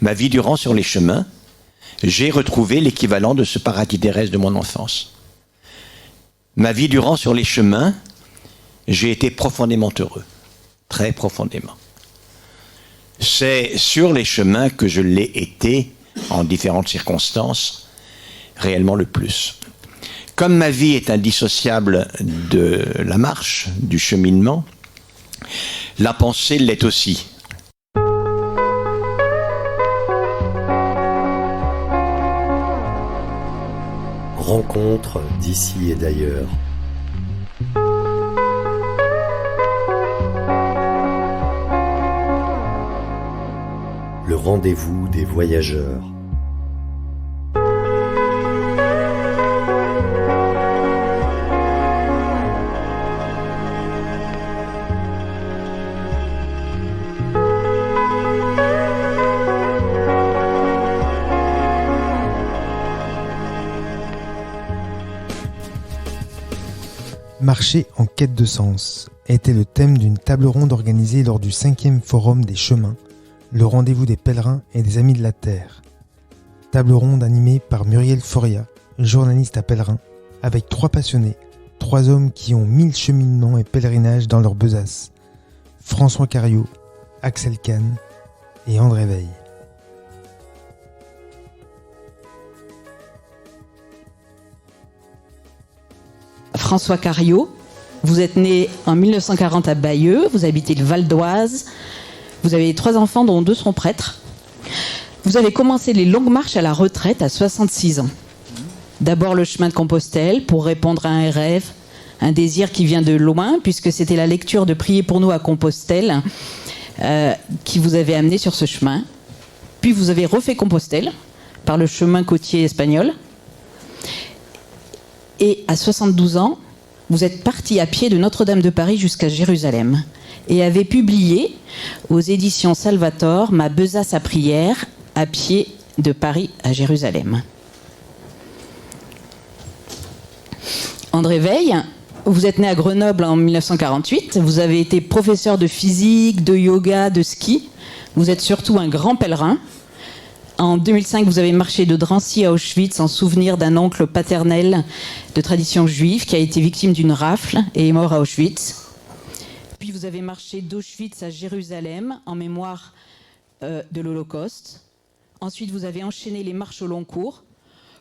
Ma vie durant sur les chemins, j'ai retrouvé l'équivalent de ce paradis terrestre de mon enfance. Ma vie durant sur les chemins, j'ai été profondément heureux, très profondément. C'est sur les chemins que je l'ai été, en différentes circonstances, réellement le plus. Comme ma vie est indissociable de la marche, du cheminement, la pensée l'est aussi. Rencontres d'ici et d'ailleurs. Le rendez-vous des voyageurs. Marcher en quête de sens était le thème d'une table ronde organisée lors du 5e Forum des Chemins, le rendez-vous des pèlerins et des amis de la Terre. Table ronde animée par Muriel Foria, journaliste à Pèlerin, avec 3 passionnés, 3 hommes qui ont 1000 cheminements et pèlerinages dans leur besace. François Cariou, Axel Kahn et André Veil. François Cariou, vous êtes né en 1940 à Bayeux, vous habitez le Val d'Oise, vous avez 3 enfants dont 2 sont prêtres. Vous avez commencé les longues marches à la retraite à 66 ans. D'abord le chemin de Compostelle pour répondre à un rêve, un désir qui vient de loin, puisque c'était la lecture de Priez pour nous à Compostelle qui vous avait amené sur ce chemin. Puis vous avez refait Compostelle par le chemin côtier espagnol. Et à 72 ans, vous êtes parti à pied de Notre-Dame de Paris jusqu'à Jérusalem et avez publié aux éditions Salvator Ma besace à prière à pied de Paris à Jérusalem. André Veil, vous êtes né à Grenoble en 1948. Vous avez été professeur de physique, de yoga, de ski. Vous êtes surtout un grand pèlerin. En 2005, vous avez marché de Drancy à Auschwitz en souvenir d'un oncle paternel de tradition juive qui a été victime d'une rafle et est mort à Auschwitz. Puis vous avez marché d'Auschwitz à Jérusalem en mémoire de l'Holocauste. Ensuite, vous avez enchaîné les marches au long cours,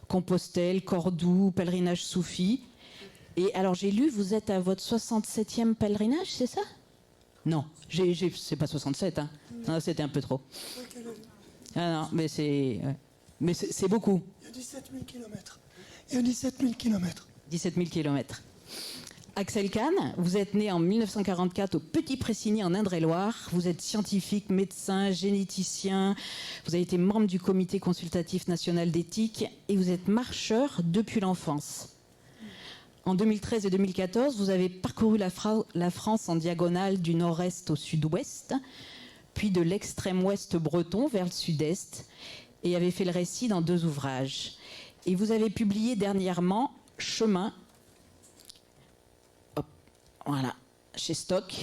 Compostelle, Cordoue, pèlerinage soufi. Et alors j'ai lu, vous êtes à votre 67e pèlerinage, c'est ça? Non, c'est pas 67, hein. Non, c'était un peu trop. Ah non, mais c'est beaucoup. Il y a 17 000 kilomètres. Il y a 17 000 kilomètres. 17 000 kilomètres. Axel Kahn, vous êtes né en 1944 au Petit Pressigny en Indre-et-Loire. Vous êtes scientifique, médecin, généticien. Vous avez été membre du Comité consultatif national d'éthique et vous êtes marcheur depuis l'enfance. En 2013 et 2014, vous avez parcouru la France en diagonale du nord-est au sud-ouest, puis de l'extrême ouest breton vers le sud-est, et avez fait le récit dans 2 ouvrages. Et vous avez publié dernièrement Chemin, voilà, chez Stock,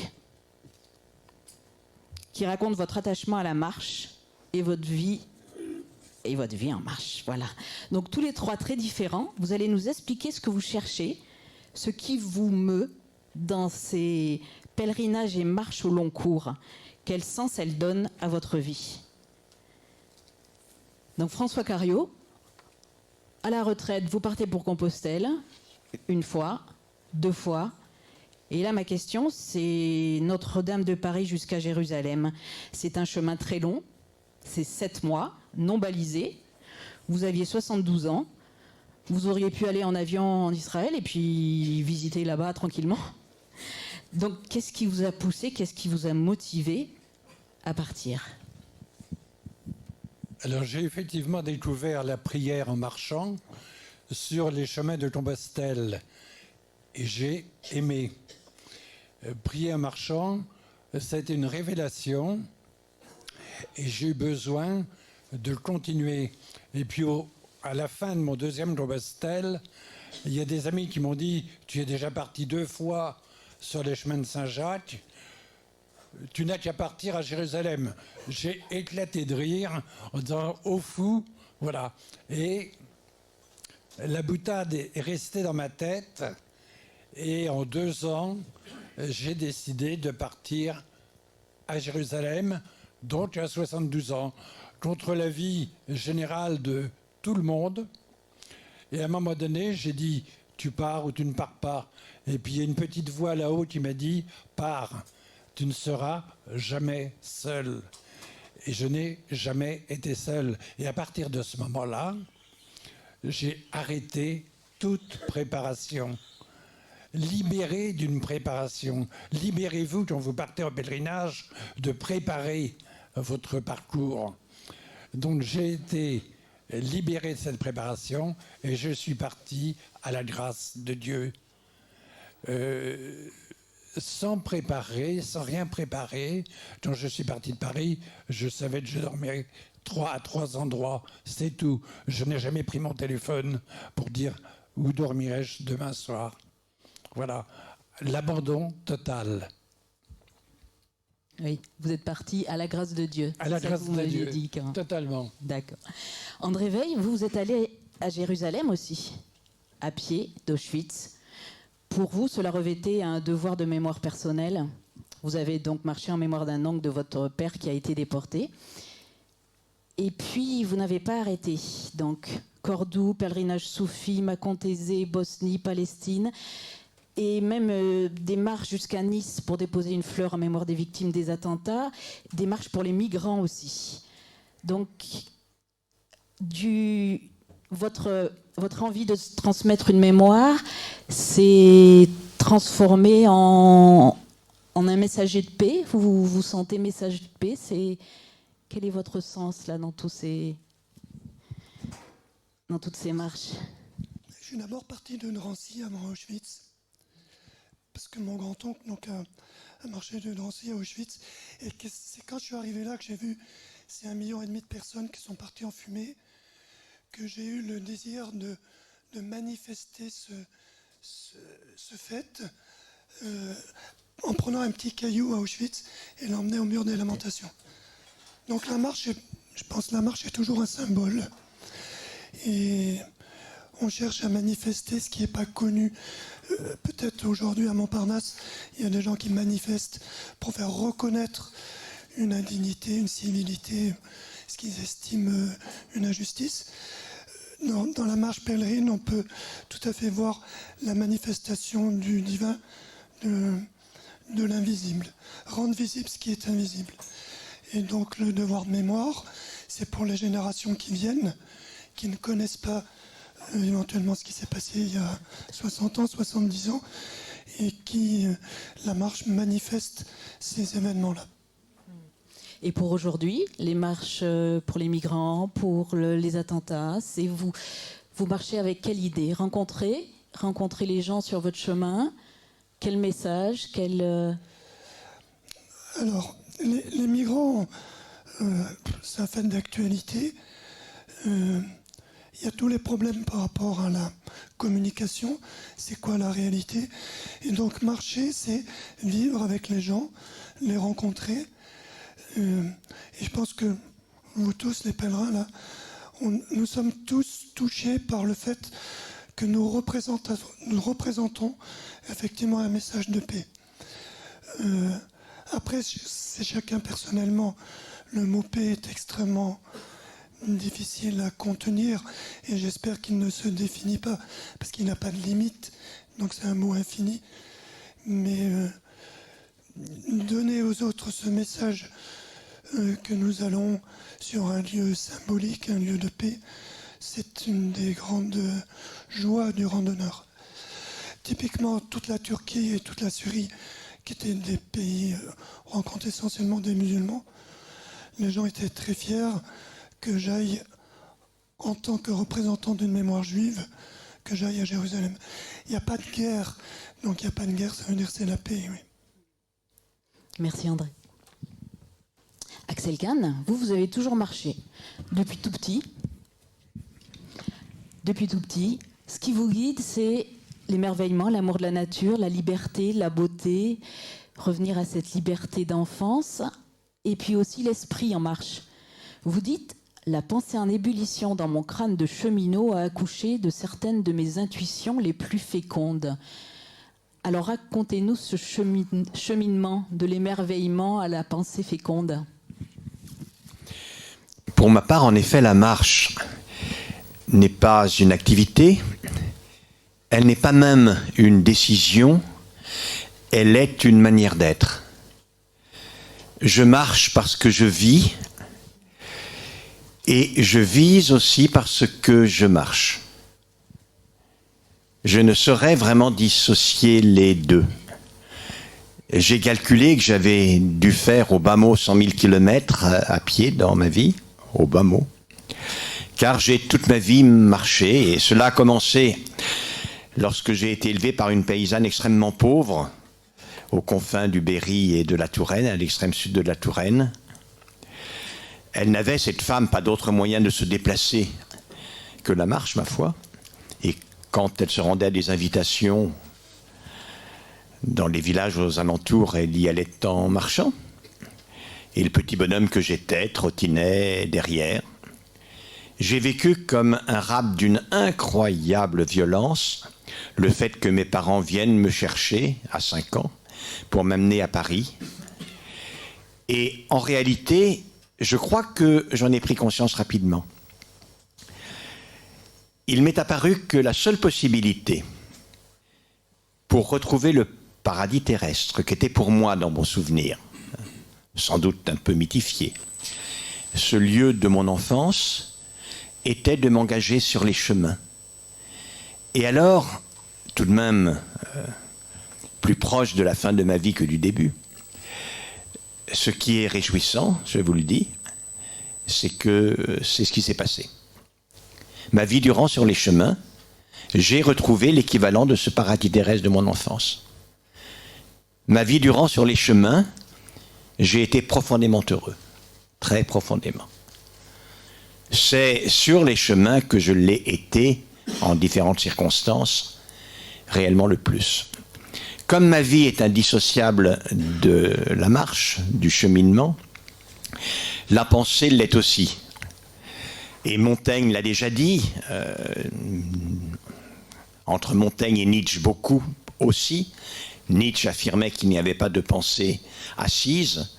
qui raconte votre attachement à la marche et votre vie en marche. Voilà. Donc tous les 3 très différents, vous allez nous expliquer ce que vous cherchez, ce qui vous meut dans ces pèlerinages et marches au long cours. Quel sens elles donnent à votre vie. Donc François Cariou, à la retraite, vous partez pour Compostelle, 1 fois, 2 fois. Et là, ma question, c'est Notre-Dame de Paris jusqu'à Jérusalem. C'est un chemin très long, c'est 7 mois, non balisé. Vous aviez 72 ans. Vous auriez pu aller en avion en Israël et puis visiter là-bas tranquillement. Donc, qu'est-ce qui vous a poussé, qu'est-ce qui vous a motivé à partir? Alors, j'ai effectivement découvert la prière en marchant sur les chemins de Compostelle et j'ai aimé. Prier en marchant, c'était une révélation et j'ai eu besoin de continuer. Et puis, à la fin de mon 2e Compostelle, il y a des amis qui m'ont dit « Tu es déjà parti 2 fois sur les chemins de Saint-Jacques ». tu n'as qu'à partir à Jérusalem. J'ai éclaté de rire en disant oh fou, voilà. Et la boutade est restée dans ma tête. Et en 2 ans, j'ai décidé de partir à Jérusalem, donc à 72 ans, contre l'avis général de tout le monde. Et à un moment donné, j'ai dit, tu pars ou tu ne pars pas. Et puis il y a une petite voix là-haut qui m'a dit, pars, tu ne seras jamais seul. Et je n'ai jamais été seul. Et à partir de ce moment-là, j'ai arrêté toute préparation. Libérez d'une préparation. Libérez-vous quand vous partez en pèlerinage de préparer votre parcours. Donc j'ai été libéré de cette préparation et je suis parti à la grâce de Dieu. Sans préparer, sans rien préparer, quand je suis parti de Paris, je savais que je dormais à 3 endroits, c'est tout. Je n'ai jamais pris mon téléphone pour dire où dormirai-je demain soir. Voilà, l'abandon total. Oui, vous êtes parti à la grâce de Dieu. À la grâce de Dieu, dit, quand... totalement. D'accord. André Veil, vous êtes allé à Jérusalem aussi, à pied d'Auschwitz. Pour vous, cela revêtait un devoir de mémoire personnelle. Vous avez donc marché en mémoire d'un oncle de votre père qui a été déporté. Et puis, vous n'avez pas arrêté. Donc, Cordoue, pèlerinage soufi, Macontésé, Bosnie, Palestine... et même des marches jusqu'à Nice pour déposer une fleur en mémoire des victimes des attentats, des marches pour les migrants aussi. Donc, votre envie de transmettre une mémoire s'est transformée en un messager de paix. Vous vous sentez messager de paix. Quel est votre sens là dans toutes ces marches? Je suis d'abord parti de Drancy avant Auschwitz. Parce que mon grand-oncle a marché de Drancy à Auschwitz. Et c'est quand je suis arrivé là que j'ai vu ces 1,5 million de personnes qui sont parties en fumée, que j'ai eu le désir de manifester ce fait en prenant un petit caillou à Auschwitz et l'emmener au mur des lamentations. Donc je pense que la marche est toujours un symbole. Et on cherche à manifester ce qui n'est pas connu. Peut-être aujourd'hui à Montparnasse, il y a des gens qui manifestent pour faire reconnaître une indignité, une civilité, ce qu'ils estiment une injustice. Dans la marche pèlerine, on peut tout à fait voir la manifestation du divin, de l'invisible, rendre visible ce qui est invisible. Et donc le devoir de mémoire, c'est pour les générations qui viennent, qui ne connaissent pas éventuellement ce qui s'est passé il y a 60 ans, 70 ans, et qui, la marche manifeste ces événements-là. Et pour aujourd'hui, les marches pour les migrants, pour les attentats, c'est vous marchez avec quelle idée? Rencontrer les gens sur votre chemin? Quel message? Alors, les migrants, c'est un fait d'actualité. Il y a tous les problèmes par rapport à la communication, c'est quoi la réalité. Et donc marcher, c'est vivre avec les gens, les rencontrer. Et je pense que vous tous, les pèlerins, là, nous sommes tous touchés par le fait que nous représentons effectivement un message de paix. Après, c'est chacun personnellement. Le mot paix est extrêmement difficile à contenir et j'espère qu'il ne se définit pas parce qu'il n'a pas de limite, donc c'est un mot infini. Mais donner aux autres ce message que nous allons sur un lieu symbolique, un lieu de paix, c'est une des grandes joies du randonneur. Typiquement, toute la Turquie et toute la Syrie, qui étaient des pays rencontrent essentiellement des musulmans, les gens étaient très fiers que j'aille, en tant que représentant d'une mémoire juive, que j'aille à Jérusalem. Il n'y a pas de guerre, donc il n'y a pas de guerre, ça veut dire c'est la paix, oui. Merci André. Axel Kahn, vous avez toujours marché depuis tout petit. Depuis tout petit, ce qui vous guide, c'est l'émerveillement, l'amour de la nature, la liberté, la beauté. revenir à cette liberté d'enfance et puis aussi l'esprit en marche. Vous dites « La pensée en ébullition dans mon crâne de cheminot a accouché de certaines de mes intuitions les plus fécondes ». Alors racontez-nous ce cheminement de l'émerveillement à la pensée féconde. Pour ma part, en effet, la marche n'est pas une activité, elle n'est pas même une décision, elle est une manière d'être. Je marche parce que je vis et je vise aussi parce que je marche. Je ne saurais vraiment dissocier les deux. J'ai calculé que j'avais dû faire au bas mot 100 000 km à pied dans ma vie, au bas mot, car j'ai toute ma vie marché et cela a commencé lorsque j'ai été élevé par une paysanne extrêmement pauvre aux confins du Berry et de la Touraine, à l'extrême sud de la Touraine. Elle n'avait, cette femme, pas d'autre moyen de se déplacer que la marche, ma foi. Et quand elle se rendait à des invitations dans les villages aux alentours, elle y allait en marchant. Et le petit bonhomme que j'étais trottinait derrière. J'ai vécu comme un rap d'une incroyable violence le fait que mes parents viennent me chercher à 5 ans pour m'amener à Paris. Et en réalité, je crois que j'en ai pris conscience rapidement. Il m'est apparu que la seule possibilité pour retrouver le paradis terrestre, qui était pour moi dans mon souvenir, sans doute un peu mythifié, ce lieu de mon enfance, était de m'engager sur les chemins. Et alors, tout de même, plus proche de la fin de ma vie que du début, ce qui est réjouissant, je vous le dis, c'est que c'est ce qui s'est passé. Ma vie durant sur les chemins, j'ai retrouvé l'équivalent de ce paradis terrestre de mon enfance. Ma vie durant sur les chemins, j'ai été profondément heureux, très profondément. C'est sur les chemins que je l'ai été, en différentes circonstances, réellement le plus. Comme ma vie est indissociable de la marche, du cheminement, la pensée l'est aussi. Et Montaigne l'a déjà dit, entre Montaigne et Nietzsche beaucoup aussi. Nietzsche affirmait qu'il n'y avait pas de pensée assise.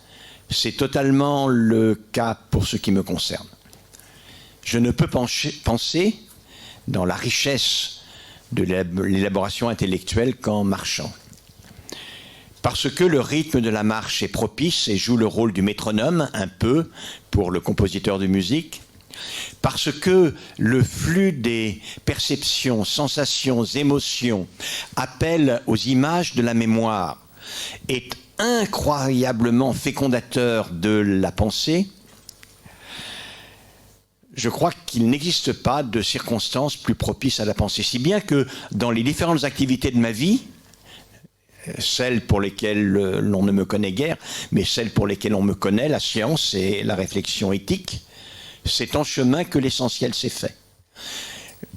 C'est totalement le cas pour ce qui me concerne. Je ne peux penser dans la richesse de l'élaboration intellectuelle qu'en marchant. Parce que le rythme de la marche est propice et joue le rôle du métronome, un peu, pour le compositeur de musique. Parce que le flux des perceptions, sensations, émotions appelle aux images de la mémoire, est incroyablement fécondateur de la pensée. Je crois qu'il n'existe pas de circonstances plus propices à la pensée. Si bien que dans les différentes activités de ma vie, celles pour lesquelles l'on ne me connaît guère, mais celles pour lesquelles on me connaît, la science et la réflexion éthique, c'est en chemin que l'essentiel s'est fait.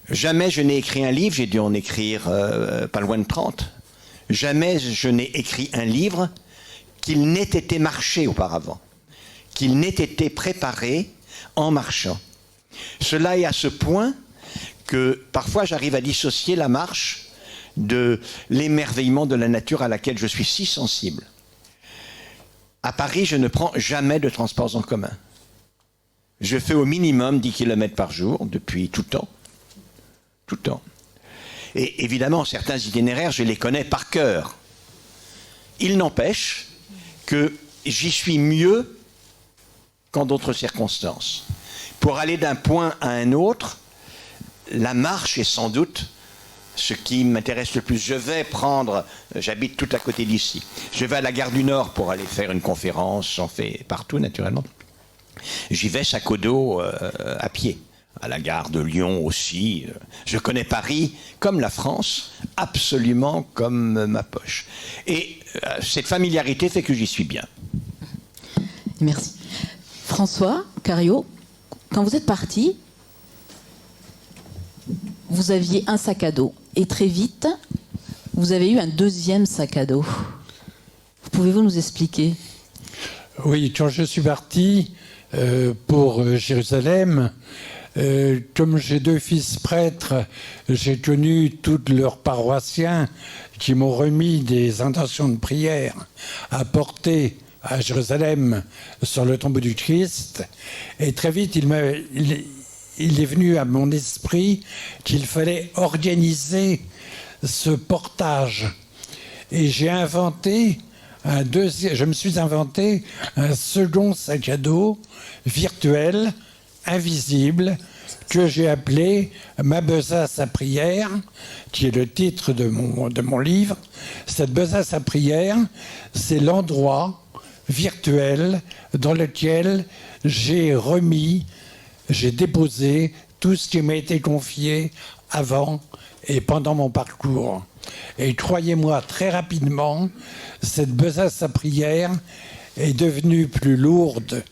Jamais je n'ai écrit un livre, j'ai dû en écrire pas loin de 30. Jamais je n'ai écrit un livre qu'il n'ait été marché auparavant, qu'il n'ait été préparé en marchant. Cela est à ce point que parfois j'arrive à dissocier la marche de l'émerveillement de la nature à laquelle je suis si sensible. À Paris, je ne prends jamais de transports en commun. Je fais au minimum 10 km par jour depuis tout temps. Tout temps. Et évidemment, certains itinéraires, je les connais par cœur. Il n'empêche que j'y suis mieux qu'en d'autres circonstances. Pour aller d'un point à un autre, la marche est sans doute ce qui m'intéresse le plus. J'habite tout à côté d'ici. Je vais à la gare du Nord pour aller faire une conférence, j'en fais partout naturellement. J'y vais sac au dos à pied. À la gare de Lyon aussi. Je connais Paris comme la France, absolument comme ma poche. Et cette familiarité fait que j'y suis bien. Merci. François Cariou, quand vous êtes parti, vous aviez un sac à dos. Et très vite, vous avez eu un deuxième sac à dos. Vous Pouvez-vous nous expliquer? Oui, quand je suis parti pour Jérusalem, comme j'ai 2 fils prêtres, j'ai tenu tous leurs paroissiens qui m'ont remis des intentions de prière à porter à Jérusalem sur le tombeau du Christ. Et très vite, il est venu à mon esprit qu'il fallait organiser ce portage. Et je me suis inventé un second sac à dos virtuel, invisible, que j'ai appelé Ma besace à prière, qui est le titre de mon livre. Cette besace à prière, c'est l'endroit virtuel dans lequel j'ai déposé tout ce qui m'a été confié avant et pendant mon parcours. Et croyez-moi, très rapidement, cette besace à prière est devenue plus lourde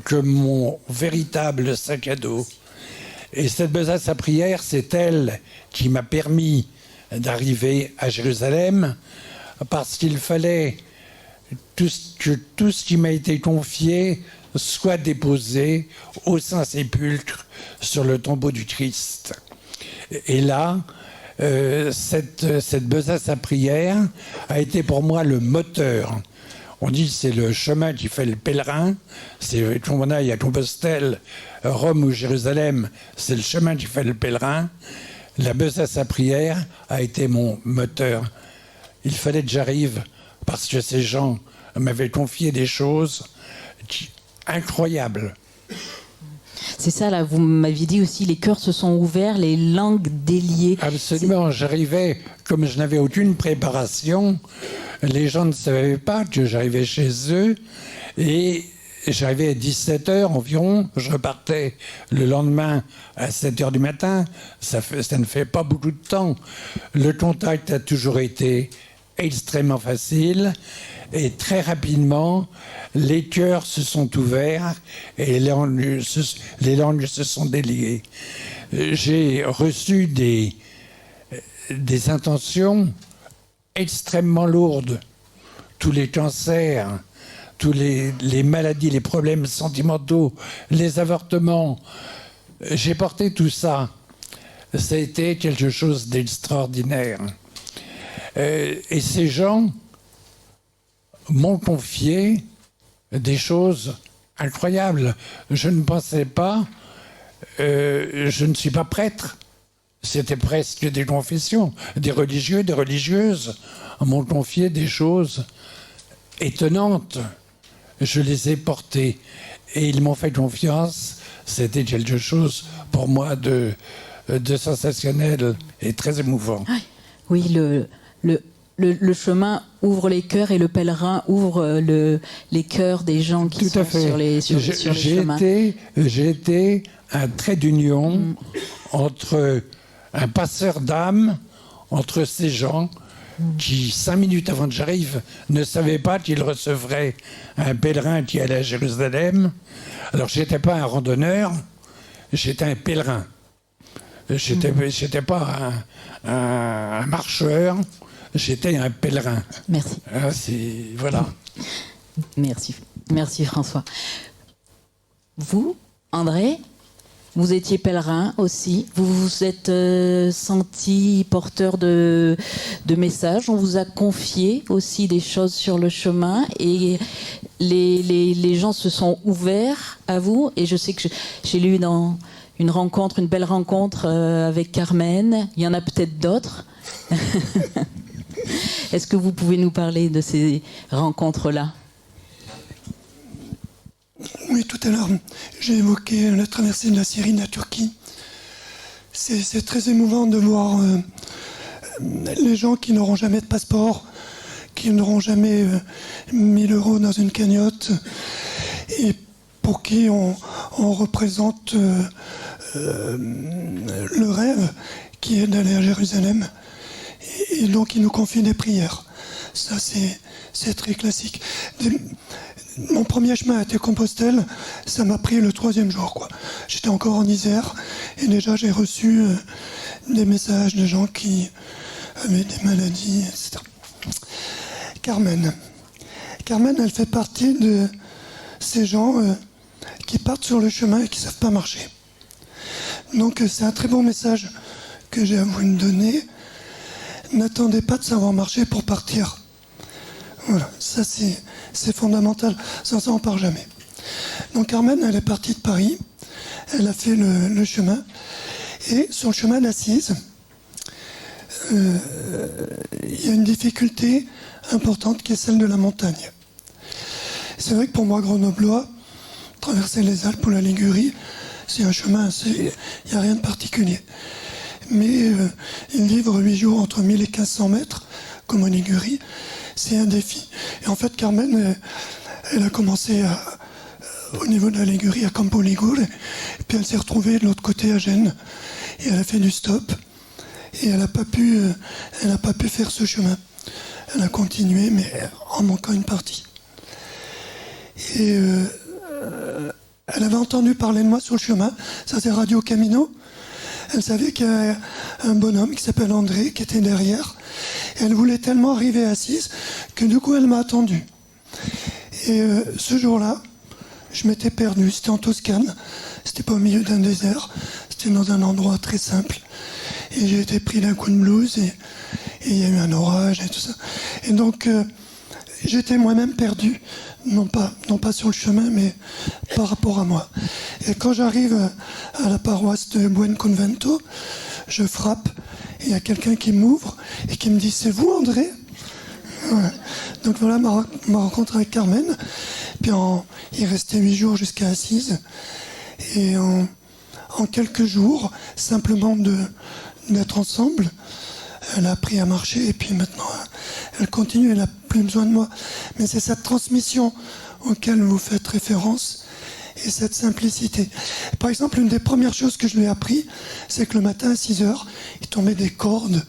que mon véritable sac à dos. Et cette besace à prière, c'est elle qui m'a permis d'arriver à Jérusalem, parce qu'il fallait que tout ce qui m'a été confié soit déposé au Saint-Sépulcre sur le tombeau du Christ. Et là, cette besace à prière a été pour moi le moteur. On dit que c'est le chemin qui fait le pèlerin. C'est qu'on on aille à Compostelle, Rome ou Jérusalem, c'est le chemin qui fait le pèlerin. La besace à prière a été mon moteur. Il fallait que j'arrive parce que ces gens m'avaient confié des choses incroyables. C'est ça, là, vous m'aviez dit aussi, les cœurs se sont ouverts, les langues déliées. Absolument, j'arrivais, comme je n'avais aucune préparation, les gens ne savaient pas que j'arrivais chez eux, et j'arrivais à 17h environ, je repartais le lendemain à 7h du matin, ça ne fait pas beaucoup de temps. Le contact a toujours été extrêmement facile, et très rapidement, les cœurs se sont ouverts et les langues se sont déliées. J'ai reçu des intentions extrêmement lourdes. Tous les cancers, tous les maladies, les problèmes sentimentaux, les avortements. J'ai porté tout ça. Ça a été quelque chose d'extraordinaire. Et ces gens m'ont confié des choses incroyables. Je ne pensais pas, je ne suis pas prêtre. C'était presque des confessions. Des religieux, des religieuses m'ont confié des choses étonnantes. Je les ai portées et ils m'ont fait confiance. C'était quelque chose pour moi de sensationnel et très émouvant. Oui, le chemin ouvre les cœurs et le pèlerin ouvre les cœurs des gens qui sont sur les chemins. J'ai été un trait d'union entre un passeur d'âme, entre ces gens qui, 5 minutes avant que j'arrive, ne savaient pas qu'ils recevraient un pèlerin qui allait à Jérusalem. Alors, je n'étais pas un randonneur, j'étais un pèlerin. J'étais pas un marcheur, j'étais un pèlerin. Merci. Voilà. Merci François. Vous, André, vous étiez pèlerin aussi. Vous vous êtes senti porteur de messages. On vous a confié aussi des choses sur le chemin et les gens se sont ouverts à vous. Et je sais que j'ai lu dans une belle rencontre avec Carmen. Il y en a peut-être d'autres. Est-ce que vous pouvez nous parler de ces rencontres-là ? Oui, tout à l'heure, j'ai évoqué la traversée de la Syrie, de la Turquie. C'est très émouvant de voir les gens qui n'auront jamais de passeport, qui n'auront jamais 1000 € dans une cagnotte, et pour qui on représente le rêve qui est d'aller à Jérusalem. Et donc, ils nous confient des prières. Ça, c'est très classique. Mon premier chemin était Compostelle, ça m'a pris le 3e jour, quoi. J'étais encore en Isère et déjà j'ai reçu des messages de gens qui avaient des maladies, etc. Carmen, Carmen, elle fait partie de ces gens qui partent sur le chemin et qui ne savent pas marcher. Donc c'est un très bon message que j'ai à vous donner. N'attendez pas de savoir marcher pour partir. Voilà, ça c'est fondamental, sans ça on ne part jamais. Donc Carmen, elle est partie de Paris, elle a fait le chemin, et sur le chemin d'Assise, il y a une difficulté importante qui est celle de la montagne. C'est vrai que pour moi, grenoblois, traverser les Alpes ou la Ligurie, c'est un chemin, il n'y a rien de particulier. Mais vivre 8 jours entre 1000 et 1500 mètres, comme en Ligurie, c'est un défi. Et en fait, Carmen, elle a commencé au niveau de la Ligurie à Campo Ligure, et puis elle s'est retrouvée de l'autre côté à Gênes, et elle a fait du stop, et elle n'a pas pu faire ce chemin. Elle a continué, mais en manquant une partie. Et elle avait entendu parler de moi sur le chemin, ça c'est Radio Camino. Elle savait qu'il y avait un bonhomme qui s'appelle André, qui était derrière. Et elle voulait tellement arriver assise que du coup elle m'a attendu. Et ce jour-là, je m'étais perdu, c'était en Toscane, c'était pas au milieu d'un désert, c'était dans un endroit très simple. Et j'ai été pris d'un coup de blues et il y a eu un orage et tout ça. Et donc j'étais moi-même perdu, non pas sur le chemin, mais par rapport à moi. Et quand j'arrive à la paroisse de Buen Convento, je frappe, et il y a quelqu'un qui m'ouvre et qui me dit « C'est vous, André ?» Voilà. Donc voilà ma rencontre avec Carmen. Puis il restait 8 jours jusqu'à Assise. Et en quelques jours, simplement d'être ensemble, elle a appris à marcher et puis maintenant elle continue, elle n'a plus besoin de moi. Mais c'est cette transmission auquel vous faites référence et cette simplicité. Par exemple, une des premières choses que je lui ai appris, c'est que le matin à 6h, il tombait des cordes.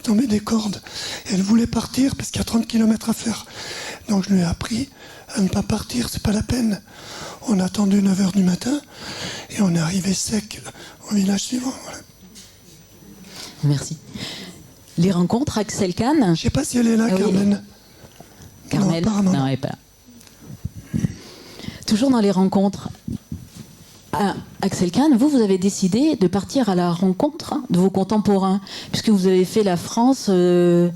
Et elle voulait partir parce qu'il y a 30 km à faire. Donc je lui ai appris à ne pas partir, c'est pas la peine. On a attendu 9h du matin et on est arrivé sec au village suivant. Voilà. Merci. Les rencontres, Axel Kahn. Je ne sais pas si elle est là, Ah oui. Carmen. Carmel. Non, apparemment. Non, elle n'est pas là. Toujours dans les rencontres. Axel Kahn, vous avez décidé de partir à la rencontre de vos contemporains, puisque vous avez fait la France en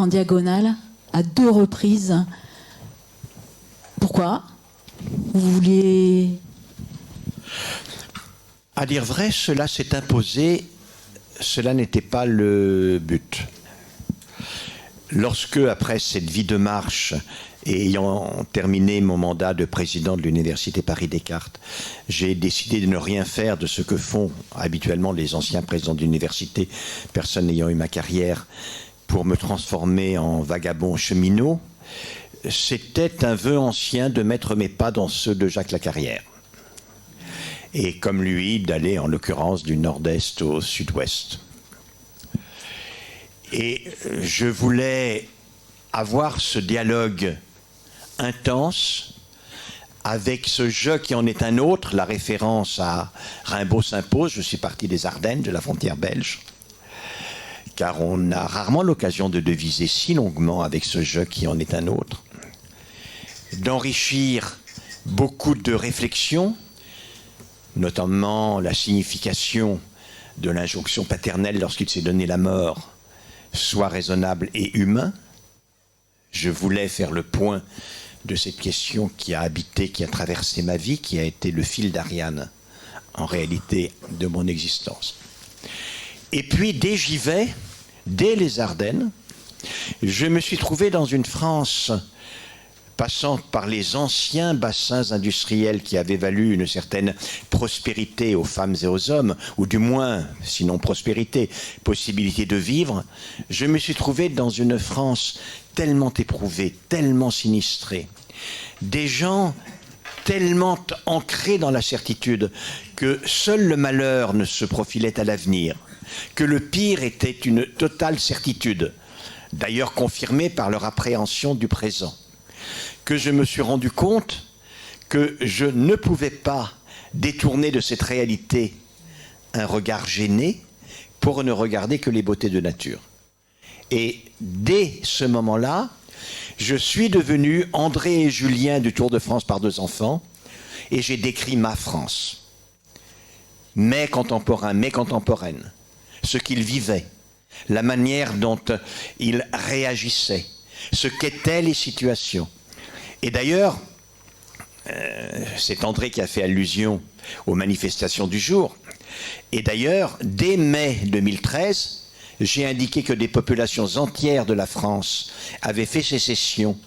diagonale à 2 reprises. Pourquoi ? Vous vouliez... À dire vrai, cela s'est imposé, cela n'était pas le but. Lorsque, après cette vie de marche, et ayant terminé mon mandat de président de l'Université Paris-Descartes, j'ai décidé de ne rien faire de ce que font habituellement les anciens présidents d'université, personne n'ayant eu ma carrière, pour me transformer en vagabond cheminot. C'était un vœu ancien de mettre mes pas dans ceux de Jacques Lacarrière. Et comme lui, d'aller en l'occurrence du nord-est au sud-ouest. Et je voulais avoir ce dialogue intense avec ce jeu qui en est un autre. La référence à Rimbaud s'impose. Je suis parti des Ardennes, de la frontière belge, car on a rarement l'occasion de deviser si longuement avec ce jeu qui en est un autre, d'enrichir beaucoup de réflexions, notamment la signification de l'injonction paternelle lorsqu'il s'est donné la mort, soit raisonnable et humain. Je voulais faire le point de cette question qui a habité, qui a traversé ma vie, qui a été le fil d'Ariane, en réalité, de mon existence. Et puis, dès j'y vais, dès les Ardennes, je me suis trouvé dans une France passant par les anciens bassins industriels qui avaient valu une certaine prospérité aux femmes et aux hommes, ou du moins, sinon prospérité, possibilité de vivre, je me suis trouvé dans une France tellement éprouvée, tellement sinistrée, des gens tellement ancrés dans la certitude que seul le malheur ne se profilait à l'avenir, que le pire était une totale certitude, d'ailleurs confirmée par leur appréhension du présent, que je me suis rendu compte que je ne pouvais pas détourner de cette réalité un regard gêné pour ne regarder que les beautés de nature. Et dès ce moment-là, Je suis devenu André et Julien du Tour de France par 2 enfants et j'ai décrit ma France. Mes contemporains, mes contemporaines, ce qu'ils vivaient, la manière dont ils réagissaient, ce qu'étaient les situations. Et d'ailleurs, c'est André qui a fait allusion aux manifestations du jour. Et d'ailleurs, dès mai 2013, j'ai indiqué que des populations entières de la France avaient fait sécession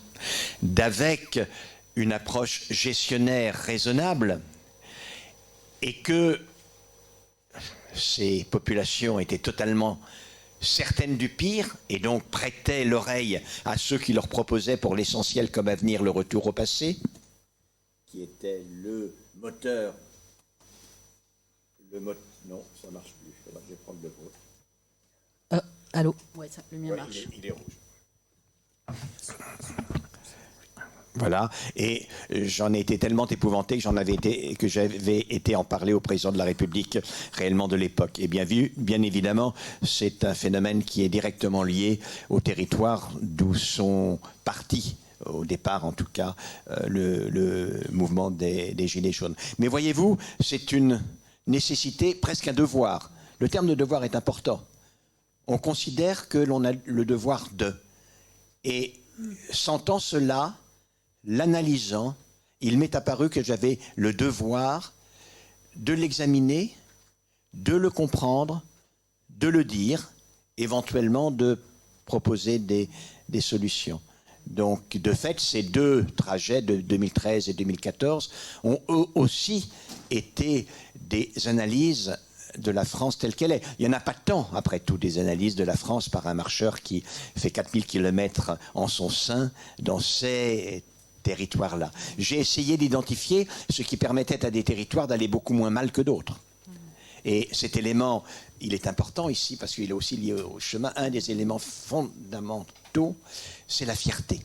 d'avec une approche gestionnaire raisonnable et que ces populations étaient totalement certaines du pire et donc prêtaient l'oreille à ceux qui leur proposaient pour l'essentiel comme avenir le retour au passé, qui était le moteur. Non, ça marche plus. Je vais prendre le vôtre. Allô? Ouais, ça, le mien marche. Il est rouge. Voilà, et j'en ai été tellement épouvanté que j'avais été en parler au président de la République réellement de l'époque. Et bien évidemment, c'est un phénomène qui est directement lié au territoire d'où sont partis, au départ en tout cas, le mouvement des Gilets jaunes. Mais voyez-vous, c'est une nécessité, presque un devoir. Le terme de devoir est important. On considère que l'on a le devoir de. Et sentant cela, l'analysant, il m'est apparu que j'avais le devoir de l'examiner, de le comprendre, de le dire, éventuellement de proposer des solutions. Donc, de fait, ces 2 trajets de 2013 et 2014 ont eux aussi été des analyses de la France telle qu'elle est. Il n'y en a pas tant, après tout, des analyses de la France par un marcheur qui fait 4000 km en son sein dans ces territoires-là. J'ai essayé d'identifier ce qui permettait à des territoires d'aller beaucoup moins mal que d'autres. Et cet élément, il est important ici parce qu'il est aussi lié au chemin. Un des éléments fondamentaux, c'est la fierté.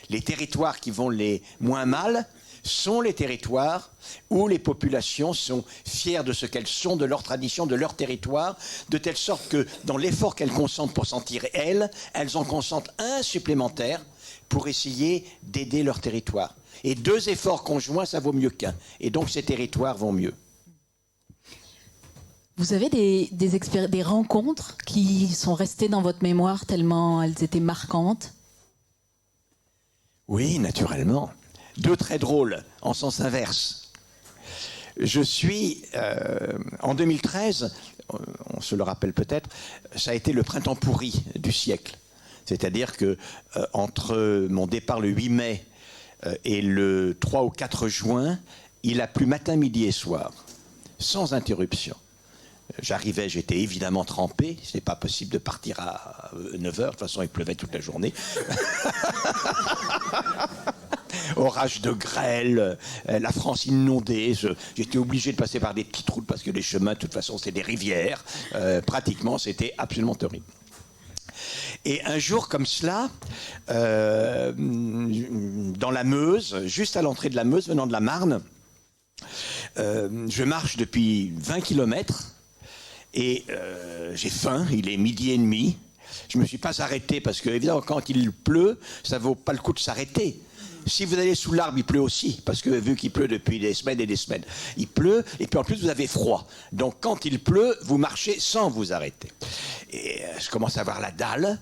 Les territoires qui vont les moins mal sont les territoires où les populations sont fières de ce qu'elles sont, de leur tradition, de leur territoire, de telle sorte que dans l'effort qu'elles consentent pour s'en tirer, elles en consentent un supplémentaire pour essayer d'aider leur territoire. Et 2 efforts conjoints, ça vaut mieux qu'un. Et donc ces territoires vont mieux. Vous avez des rencontres qui sont restées dans votre mémoire tellement elles étaient marquantes? Oui, naturellement. 2 très drôles, en sens inverse. Je suis, en 2013, on se le rappelle peut-être, ça a été le printemps pourri du siècle. C'est-à-dire que entre mon départ le 8 mai et le 3 ou 4 juin, il a plu matin, midi et soir, sans interruption. J'arrivais, j'étais évidemment trempé. Ce n'est pas possible de partir à 9h. De toute façon, il pleuvait toute la journée. Orage de grêle, la France inondée. J'étais obligé de passer par des petites routes parce que les chemins, de toute façon, c'est des rivières. Pratiquement, c'était absolument horrible. Et un jour comme cela, dans la Meuse, juste à l'entrée de la Meuse, venant de la Marne, je marche depuis 20 kilomètres. Et j'ai faim, il est 12h30. Je ne me suis pas arrêté parce que, évidemment, quand il pleut, ça ne vaut pas le coup de s'arrêter. Si vous allez sous l'arbre, il pleut aussi, parce que vu qu'il pleut depuis des semaines et des semaines, il pleut, et puis en plus vous avez froid. Donc quand il pleut, vous marchez sans vous arrêter. Et je commence à avoir la dalle.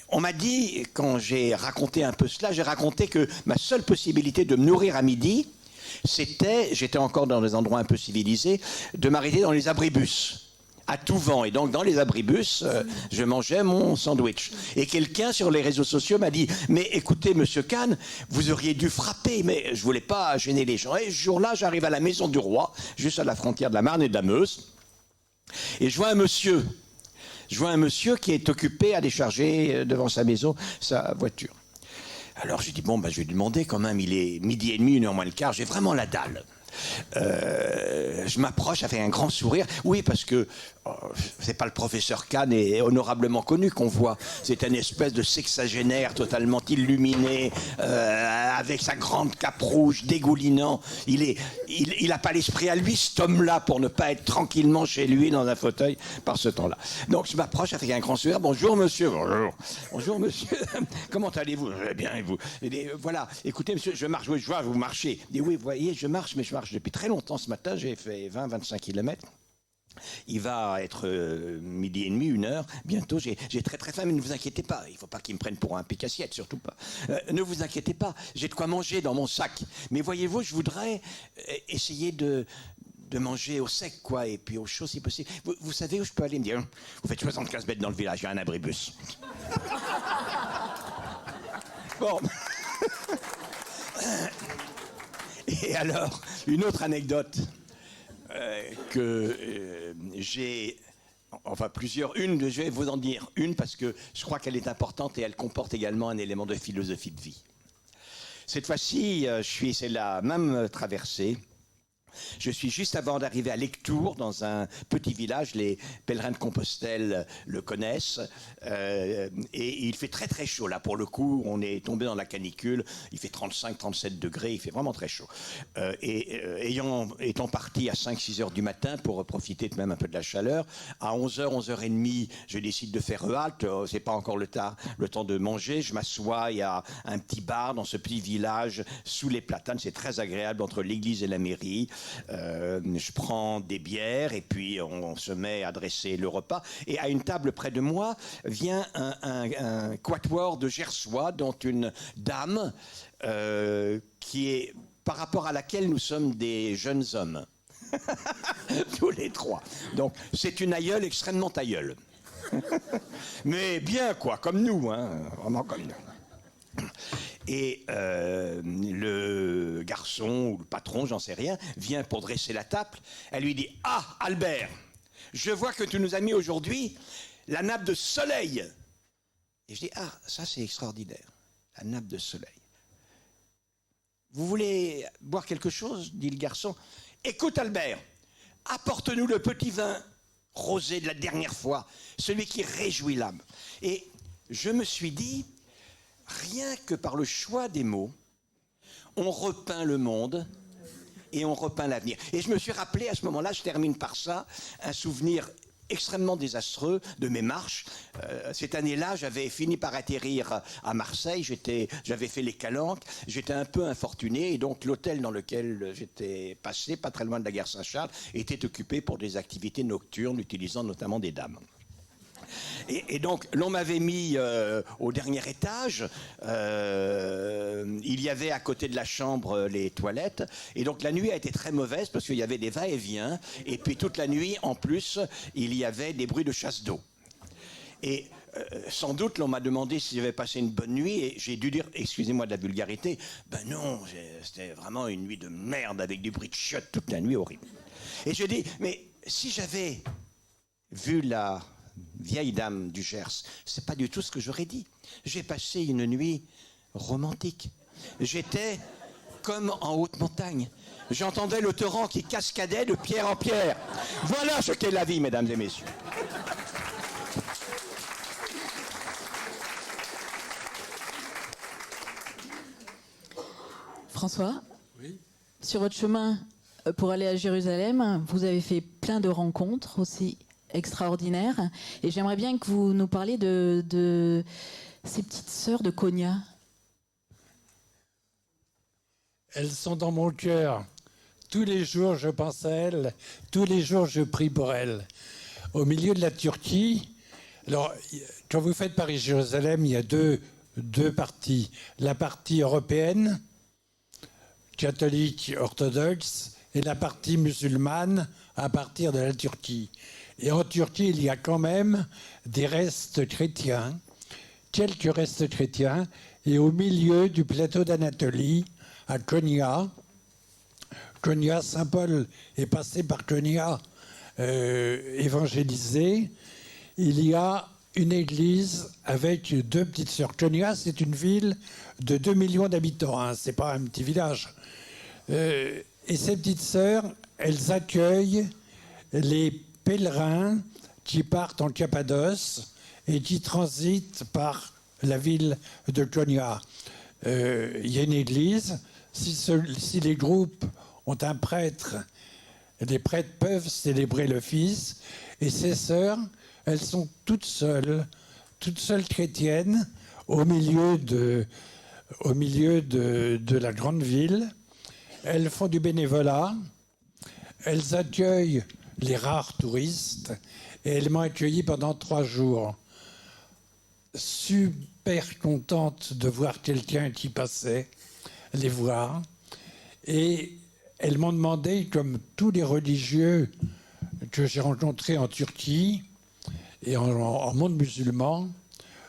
On m'a dit, quand j'ai raconté un peu cela, j'ai raconté que ma seule possibilité de me nourrir à midi, j'étais encore dans des endroits un peu civilisés, de m'arrêter dans les abribus, à tout vent. Et donc, dans les abribus, je mangeais mon sandwich. Et quelqu'un sur les réseaux sociaux m'a dit « Mais écoutez, monsieur Kahn, vous auriez dû frapper. » Mais je ne voulais pas gêner les gens. Et ce jour-là, j'arrive à la Maison du Roi, juste à la frontière de la Marne et de la Meuse. Et je vois un monsieur qui est occupé à décharger devant sa maison sa voiture. Alors j'ai dit, bon, je vais lui demander quand même, il est 12h30, 1h moins le quart, j'ai vraiment la dalle. je m'approche avec un grand sourire. Oui, parce que c'est pas le professeur Kahn est honorablement connu qu'on voit. C'est une espèce de sexagénaire totalement illuminé, avec sa grande cape rouge, dégoulinant. Il a pas l'esprit à lui, cet homme-là, pour ne pas être tranquillement chez lui dans un fauteuil par ce temps-là. Donc je m'approche avec un grand sourire. Bonjour monsieur. Bonjour. Bonjour monsieur. Comment allez-vous? Bien, et vous? Voilà. Écoutez monsieur, je marche. Oui, je vois, vous marchez. Il dit, oui, vous voyez, je marche, mais je marche depuis très longtemps ce matin. J'ai fait 20-25 kilomètres. Il va être midi et demi, 1h, bientôt, j'ai très très faim, mais ne vous inquiétez pas, il ne faut pas qu'il me prenne pour un pique-assiette, surtout pas. Ne vous inquiétez pas, j'ai de quoi manger dans mon sac. Mais voyez-vous, je voudrais essayer de manger au sec, quoi, et puis au chaud si possible. Vous savez où je peux aller? Me dire, vous faites 75 mètres dans le village, il y a un abribus. Bon. Et alors, une autre anecdote. Que j'ai, enfin plusieurs, je vais vous en dire une parce que je crois qu'elle est importante et elle comporte également un élément de philosophie de vie. Cette fois-ci, c'est la même traversée. Je suis juste avant d'arriver à Lectoure, dans un petit village, les pèlerins de Compostelle le connaissent, et il fait très très chaud là pour le coup, on est tombé dans la canicule, il fait 35-37 degrés, il fait vraiment très chaud. Étant parti à 5-6 heures du matin pour profiter même un peu de la chaleur, à 11h, 11h30, je décide de faire halte, c'est pas encore le temps de manger, je m'assois, il y a un petit bar dans ce petit village, sous les platanes, c'est très agréable entre l'église et la mairie. Je prends des bières et puis on se met à dresser le repas. Et à une table près de moi vient un quatuor de Gersois, dont une dame qui est, par rapport à laquelle nous sommes des jeunes hommes. Tous les trois. Donc c'est une aïeule extrêmement aïeule. Mais bien quoi, comme nous, hein, vraiment comme nous. Et le garçon ou le patron, j'en sais rien, vient pour dresser la table. Elle lui dit « Ah, Albert, je vois que tu nous as mis aujourd'hui la nappe de soleil. » Et je dis « Ah, ça c'est extraordinaire, la nappe de soleil. Vous voulez boire quelque chose ?» dit le garçon. « Écoute Albert, apporte-nous le petit vin rosé de la dernière fois, celui qui réjouit l'âme. » Et je me suis dit, rien que par le choix des mots, on repeint le monde et on repeint l'avenir. Et je me suis rappelé à ce moment-là, je termine par ça, un souvenir extrêmement désastreux de mes marches. Cette année-là, j'avais fini par atterrir à Marseille, j'avais fait les Calanques, j'étais un peu infortuné, et donc l'hôtel dans lequel j'étais passé, pas très loin de la gare Saint-Charles, était occupé pour des activités nocturnes, utilisant notamment des dames. Et donc, l'on m'avait mis au dernier étage. Il y avait à côté de la chambre les toilettes. Et donc, la nuit a été très mauvaise parce qu'il y avait des va-et-vient. Et puis, toute la nuit, en plus, il y avait des bruits de chasse d'eau. Et sans doute, l'on m'a demandé si j'avais passé une bonne nuit. Et j'ai dû dire, excusez-moi de la vulgarité, ben non, c'était vraiment une nuit de merde avec du bruit de chiottes toute la nuit, horrible. Et je dis, mais si j'avais vu la vieille dame du Gers, c'est pas du tout ce que j'aurais dit. J'ai passé une nuit romantique. J'étais comme en haute montagne. J'entendais le torrent qui cascadait de pierre en pierre. Voilà ce qu'est la vie, mesdames et messieurs. François, Oui. sur votre chemin pour aller à Jérusalem, vous avez fait plein de rencontres aussi extraordinaire. Et j'aimerais bien que vous nous parliez de ces petites sœurs de Konya. Elles sont dans mon cœur. Tous les jours, je pense à elles. Tous les jours, je prie pour elles. Au milieu de la Turquie, alors, quand vous faites Paris-Jérusalem, il y a deux parties. La partie européenne, catholique, orthodoxe, et la partie musulmane à partir de la Turquie. Et en Turquie, il y a quand même des restes chrétiens, quelques restes chrétiens, et au milieu du plateau d'Anatolie, à Konya, Saint Paul est passé par Konya évangélisé, il y a une église avec deux petites sœurs. Konya, c'est une ville de 2 millions d'habitants, hein, c'est pas un petit village. Et ces petites sœurs, elles accueillent les pèlerins qui partent en Cappadoce et qui transitent par la ville de Konya. Il y a une église. Si les groupes ont un prêtre, les prêtres peuvent célébrer l'office. Et ces sœurs, elles sont toutes seules chrétiennes, au milieu de la grande ville. Elles font du bénévolat. Elles accueillent les rares touristes. Et elles m'ont accueilli pendant 3 jours. Super contente de voir quelqu'un qui passait, les voir. Et elles m'ont demandé, comme tous les religieux que j'ai rencontrés en Turquie et en monde musulman,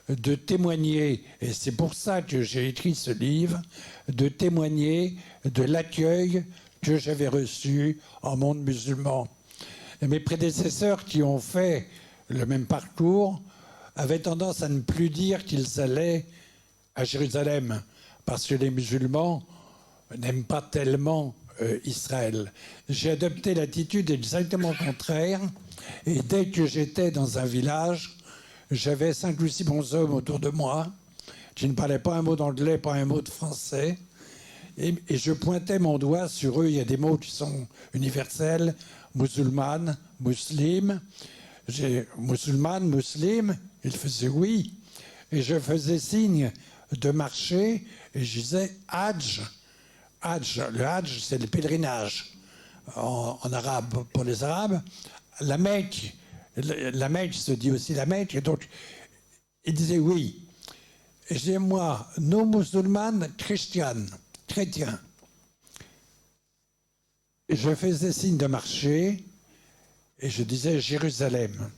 de témoigner, et c'est pour ça que j'ai écrit ce livre, de témoigner de l'accueil que j'avais reçu en monde musulman. Et mes prédécesseurs qui ont fait le même parcours avaient tendance à ne plus dire qu'ils allaient à Jérusalem, parce que les musulmans n'aiment pas tellement Israël. J'ai adopté l'attitude exactement contraire, et dès que j'étais dans un village, j'avais 5 ou 6 bons hommes autour de moi qui ne parlaient pas un mot d'anglais, pas un mot de français, et je pointais mon doigt sur eux. Il y a des mots qui sont universels: musulmane, muslim. Musulmane, muslim, ils faisaient oui, et je faisais signe de marcher, et je disais hajj. Hajj, le hajj, c'est le pèlerinage en arabe, pour les arabes. La Mecque se dit aussi la Mecque, et donc il disait oui. Et je disais, moi, nos musulmanes chrétiens. Et je faisais signe de marcher, et je disais Jérusalem.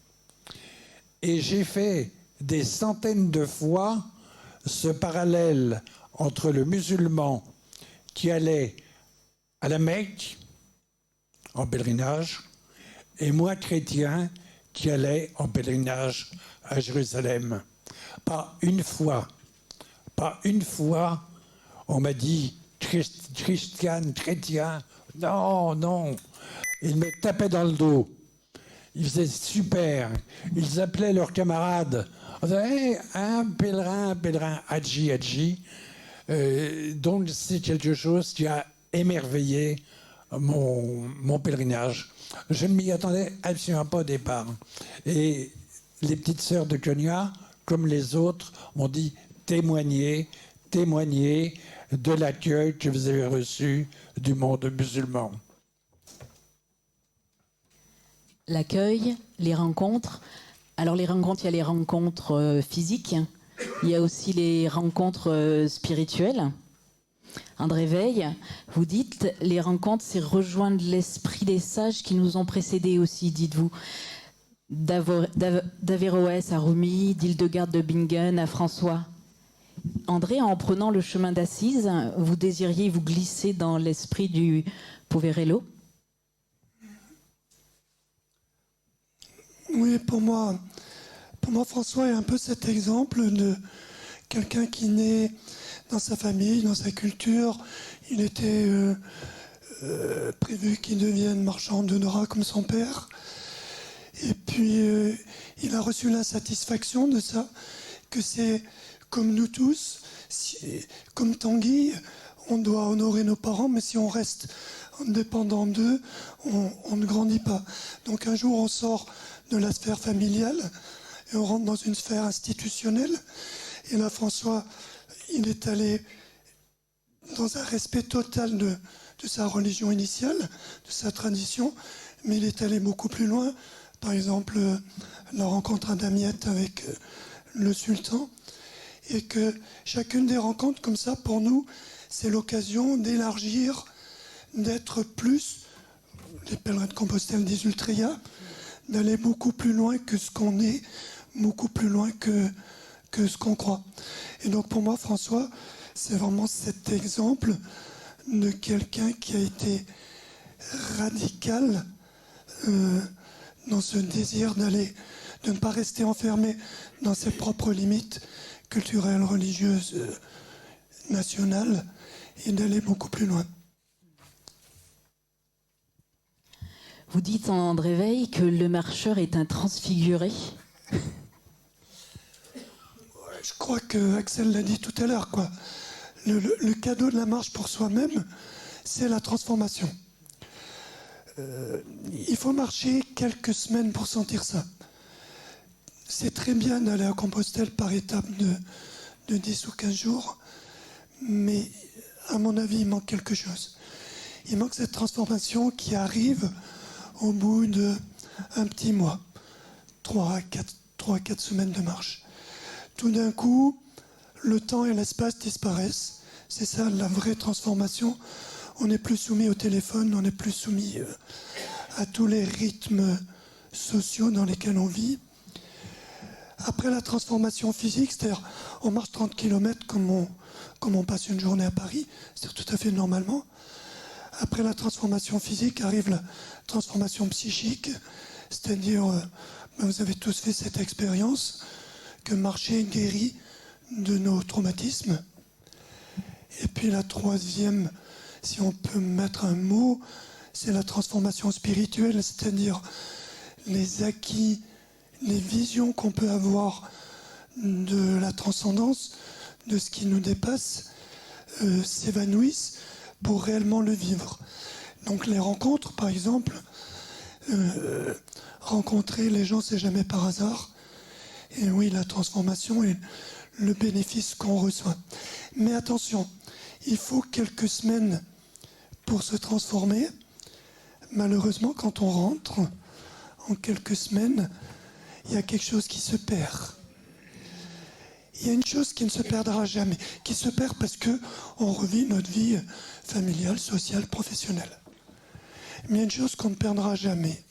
Et j'ai fait des centaines de fois ce parallèle entre le musulman qui allait à la Mecque en pèlerinage et moi, chrétien, qui allait en pèlerinage à Jérusalem. Pas une fois, on m'a dit chrétien. Non. Ils me tapaient dans le dos. Ils faisaient super. Ils appelaient leurs camarades. On disait, hey, un pèlerin, Hadji. Donc c'est quelque chose qui a émerveillé mon pèlerinage. Je ne m'y attendais absolument pas au départ. Et les petites sœurs de Konya, comme les autres, m'ont dit témoignez de l'accueil que vous avez reçu du monde musulman. L'accueil, les rencontres. Alors les rencontres, il y a les rencontres physiques, il y a aussi les rencontres spirituelles. André Veil, vous dites, les rencontres, c'est rejoindre l'esprit des sages qui nous ont précédés aussi, dites-vous. D'Averroès à Rumi, d'Hildegarde de Bingen à François. André, en prenant le chemin d'Assise, vous désiriez vous glisser dans l'esprit du Poverello? Oui, pour moi, François est un peu cet exemple de quelqu'un qui naît dans sa famille, dans sa culture. Il était prévu qu'il devienne marchand de Nora comme son père. Et puis, il a reçu l'insatisfaction de ça, que c'est comme nous tous, comme Tanguy, on doit honorer nos parents, mais si on reste dépendant d'eux, on ne grandit pas. Donc un jour, on sort de la sphère familiale et on rentre dans une sphère institutionnelle. Et là, François, il est allé dans un respect total de sa religion initiale, de sa tradition, mais il est allé beaucoup plus loin. Par exemple, la rencontre à Damiette avec le sultan. Et que chacune des rencontres comme ça, pour nous, c'est l'occasion d'élargir, d'être plus, les pèlerins de Compostelle disent Ultria, d'aller beaucoup plus loin que ce qu'on est, beaucoup plus loin que ce qu'on croit. Et donc pour moi, François, c'est vraiment cet exemple de quelqu'un qui a été radical dans ce désir de ne pas rester enfermé dans ses propres limites culturelles, religieuses, nationales, et d'aller beaucoup plus loin. Vous dites, André Veil, que le marcheur est un transfiguré. Je crois que Axel l'a dit tout à l'heure, quoi. Le cadeau de la marche pour soi-même, c'est la transformation. Il faut marcher quelques semaines pour sentir ça. C'est très bien d'aller à Compostelle par étapes de 10 ou 15 jours, mais à mon avis, il manque quelque chose. Il manque cette transformation qui arrive au bout d'un petit mois, 3 à 4 semaines de marche. Tout d'un coup, le temps et l'espace disparaissent. C'est ça la vraie transformation. On n'est plus soumis au téléphone, on n'est plus soumis à tous les rythmes sociaux dans lesquels on vit. Après la transformation physique, c'est-à-dire on marche 30 km comme on passe une journée à Paris, c'est-à-dire tout à fait normalement. Après la transformation physique arrive la transformation psychique, c'est-à-dire, vous avez tous fait cette expérience, que marcher guérit de nos traumatismes. Et puis la troisième, si on peut mettre un mot, c'est la transformation spirituelle, c'est-à-dire les acquis, les visions qu'on peut avoir de la transcendance, de ce qui nous dépasse, s'évanouissent pour réellement le vivre. Donc les rencontres, par exemple, rencontrer les gens, c'est jamais par hasard. Et oui, la transformation est le bénéfice qu'on reçoit. Mais attention, il faut quelques semaines pour se transformer. Malheureusement, quand on rentre, en quelques semaines, il y a quelque chose qui se perd. Il y a une chose qui ne se perdra jamais, qui se perd parce qu'on revit notre vie familiale, sociale, professionnelle. Mais il y a une chose qu'on ne perdra jamais,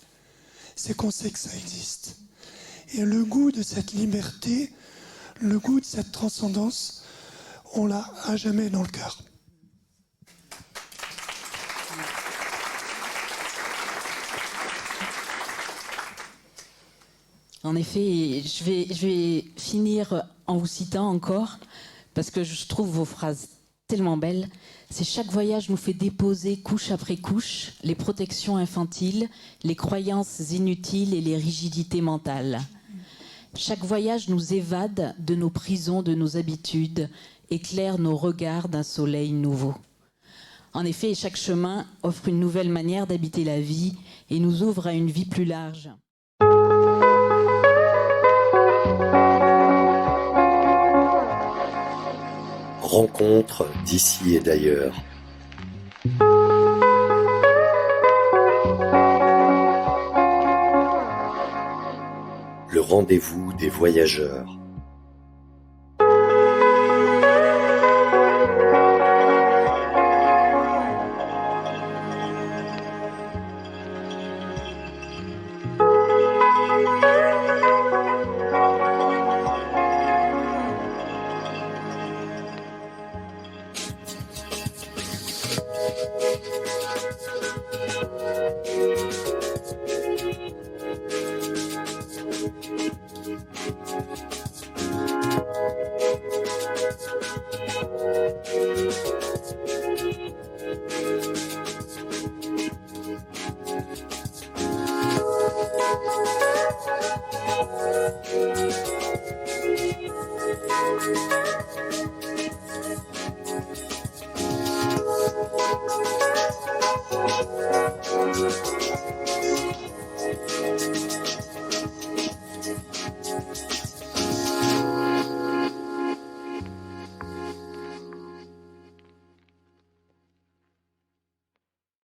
c'est qu'on sait que ça existe. Et le goût de cette liberté, le goût de cette transcendance, on l'a à jamais dans le cœur. En effet, je vais finir en vous citant encore, parce que je trouve vos phrases tellement belles. C'est chaque voyage nous fait déposer couche après couche les protections infantiles, les croyances inutiles et les rigidités mentales. Chaque voyage nous évade de nos prisons, de nos habitudes, éclaire nos regards d'un soleil nouveau. En effet, chaque chemin offre une nouvelle manière d'habiter la vie et nous ouvre à une vie plus large. Rencontre d'ici et d'ailleurs. Le rendez-vous des voyageurs. Thank you.